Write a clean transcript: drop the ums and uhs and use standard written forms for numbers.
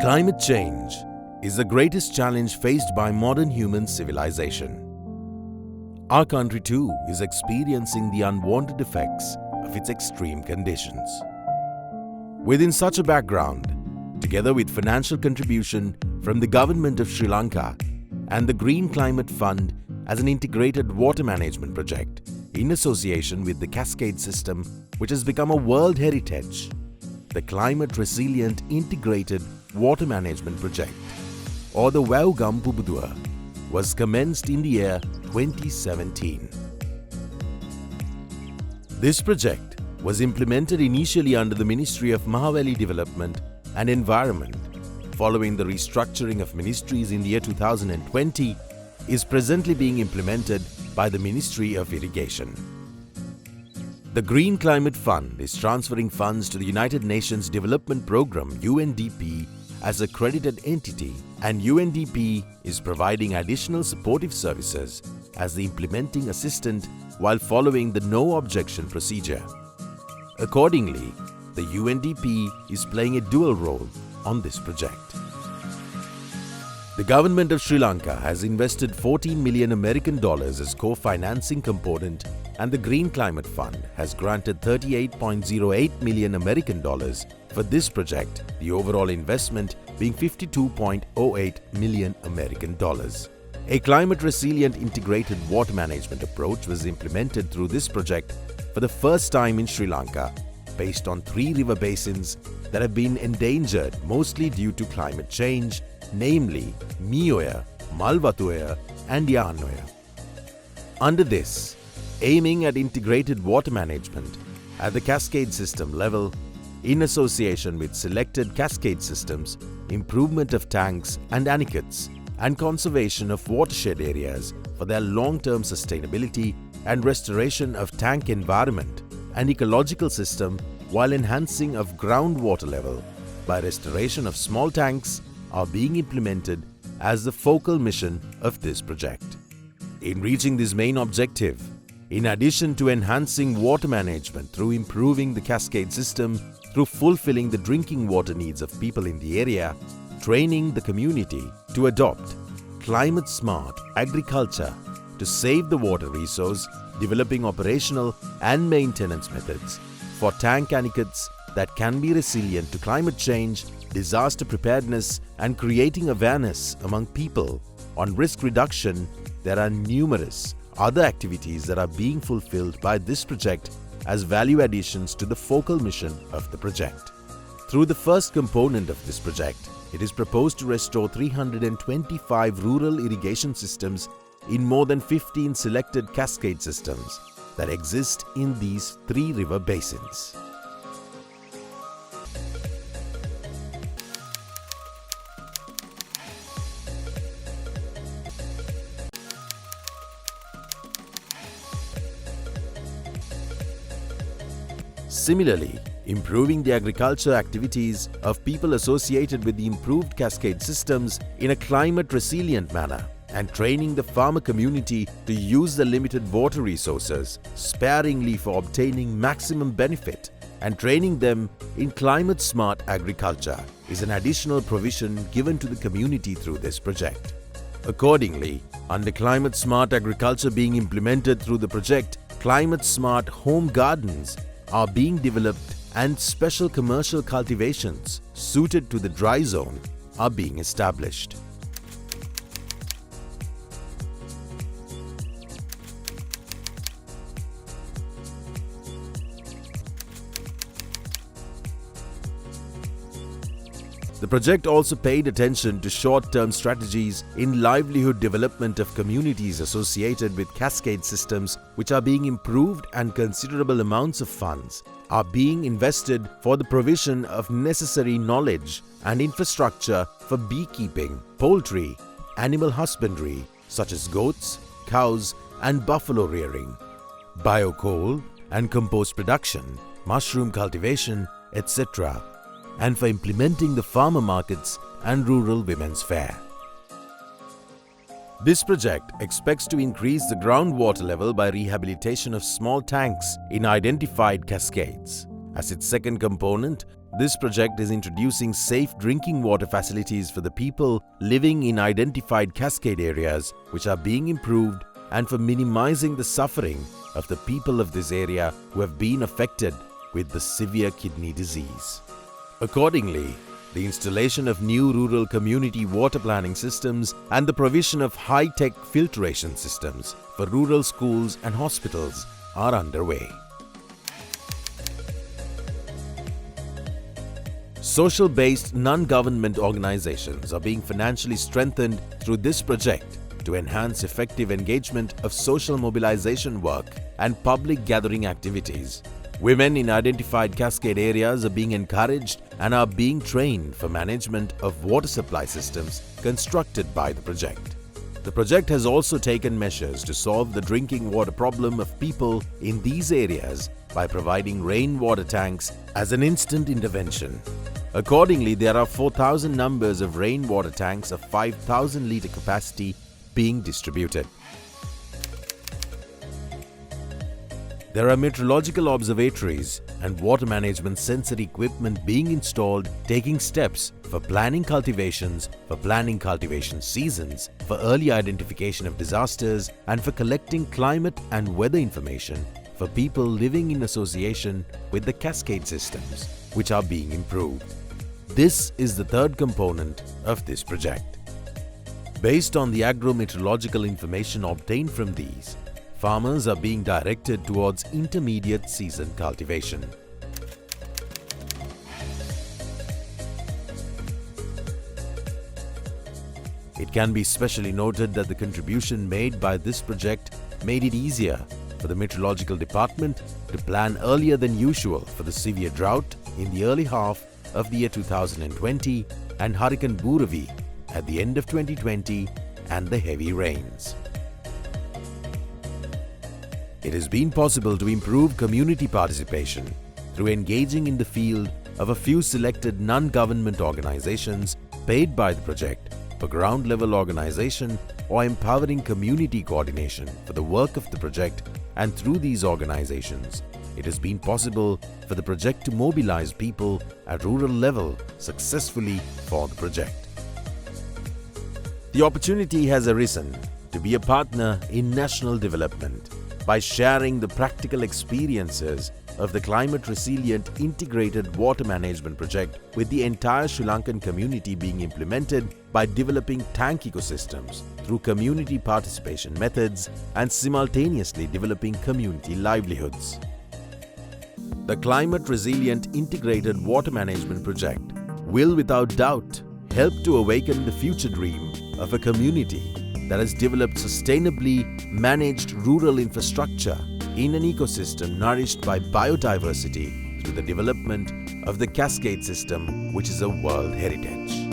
Climate change is the greatest challenge faced by modern human civilization. Our country too is experiencing the unwanted effects of its extreme conditions. Within such a background, together with financial contribution from the government of Sri Lanka and the Green Climate Fund as an integrated water management project in association with the Cascade system, which has become a World Heritage, the Climate Resilient Integrated Water Management Project, or the Criwmp, was commenced in the year 2017. This project was implemented initially under the Ministry of Mahaweli Development and Environment. Following the restructuring of ministries in the year 2020, is presently being implemented by the Ministry of Irrigation. The Green Climate Fund is transferring funds to the United Nations Development Programme UNDP as a credited entity, and UNDP is providing additional supportive services as the implementing assistant while following the no objection procedure. Accordingly, the UNDP is playing a dual role on this project. The government of Sri Lanka has invested $14 million as co-financing component, and the Green Climate Fund has granted $38.08 million for this project, the overall investment being $52.08 million. A climate-resilient integrated water management approach was implemented through this project for the first time in Sri Lanka, based on 3 river basins that have been endangered mostly due to climate change, namely Mioya, Malwatuoya and Yanoya. Under this, aiming at integrated water management at the cascade system level, in association with selected cascade systems, improvement of tanks and anicuttes, and conservation of watershed areas for their long-term sustainability and restoration of tank environment and ecological system, while enhancing of groundwater level by restoration of small tanks, are being implemented as the focal mission of this project. In reaching this main objective, in addition to enhancing water management through improving the cascade system, through fulfilling the drinking water needs of people in the area, training the community to adopt climate-smart agriculture to save the water resource, developing operational and maintenance methods for tank anicuttes that can be resilient to climate change, disaster preparedness, and creating awareness among people on risk reduction, there are numerous other activities that are being fulfilled by this project as value additions to the focal mission of the project. Through the first component of this project, it is proposed to restore 325 rural irrigation systems in more than 15 selected cascade systems that exist in these 3 river basins. Similarly, improving the agriculture activities of people associated with the improved cascade systems in a climate-resilient manner, and training the farmer community to use the limited water resources sparingly for obtaining maximum benefit, and training them in climate-smart agriculture is an additional provision given to the community through this project. Accordingly, under climate-smart agriculture being implemented through the project, climate-smart home gardens are being developed and special commercial cultivations suited to the dry zone are being established. The project also paid attention to short-term strategies in livelihood development of communities associated with cascade systems, which are being improved, and considerable amounts of funds are being invested for the provision of necessary knowledge and infrastructure for beekeeping, poultry, animal husbandry such as goats, cows and buffalo rearing, biocoal and compost production, mushroom cultivation, etc., and for implementing the farmer markets and rural women's fair. This project expects to increase the groundwater level by rehabilitation of small tanks in identified cascades. As its second component, This project is introducing safe drinking water facilities for the people living in identified cascade areas, which are being improved, and for minimizing the suffering of the people of this area who have been affected with the severe kidney disease. Accordingly, the installation of new rural community water planning systems and the provision of high-tech filtration systems for rural schools and hospitals are underway. Social-based non-government organizations are being financially strengthened through this project to enhance effective engagement of social mobilization work and public gathering activities. Women in identified cascade areas are being encouraged and are being trained for management of water supply systems constructed by the project. The project has also taken measures to solve the drinking water problem of people in these areas by providing rainwater tanks as an instant intervention. Accordingly, there are 4,000 numbers of rainwater tanks of 5,000 litre capacity being distributed. There are meteorological observatories and water management sensor equipment being installed, taking steps for planning cultivations, for planning cultivation seasons, for early identification of disasters, and for collecting climate and weather information for people living in association with the cascade systems, which are being improved. This is the third component of this project. Based on the agro-meteorological information obtained from these, farmers are being directed towards intermediate season cultivation. It can be specially noted that the contribution made by this project made it easier for the meteorological department to plan earlier than usual for the severe drought in the early half of the year 2020 and Hurricane Buravi at the end of 2020 and the heavy rains. It has been possible to improve community participation through engaging in the field of a few selected non-government organizations paid by the project for ground-level organization or empowering community coordination for the work of the project, and through these organizations, it has been possible for the project to mobilize people at rural level successfully for the project. The opportunity has arisen to be a partner in national development by sharing the practical experiences of the climate-resilient integrated water management project with the entire Sri Lankan community being implemented by developing tank ecosystems through community participation methods and simultaneously developing community livelihoods. The climate-resilient integrated water management project will without doubt help to awaken the future dream of a community that has developed sustainably managed rural infrastructure in an ecosystem nourished by biodiversity through the development of the cascade system, which is a world heritage.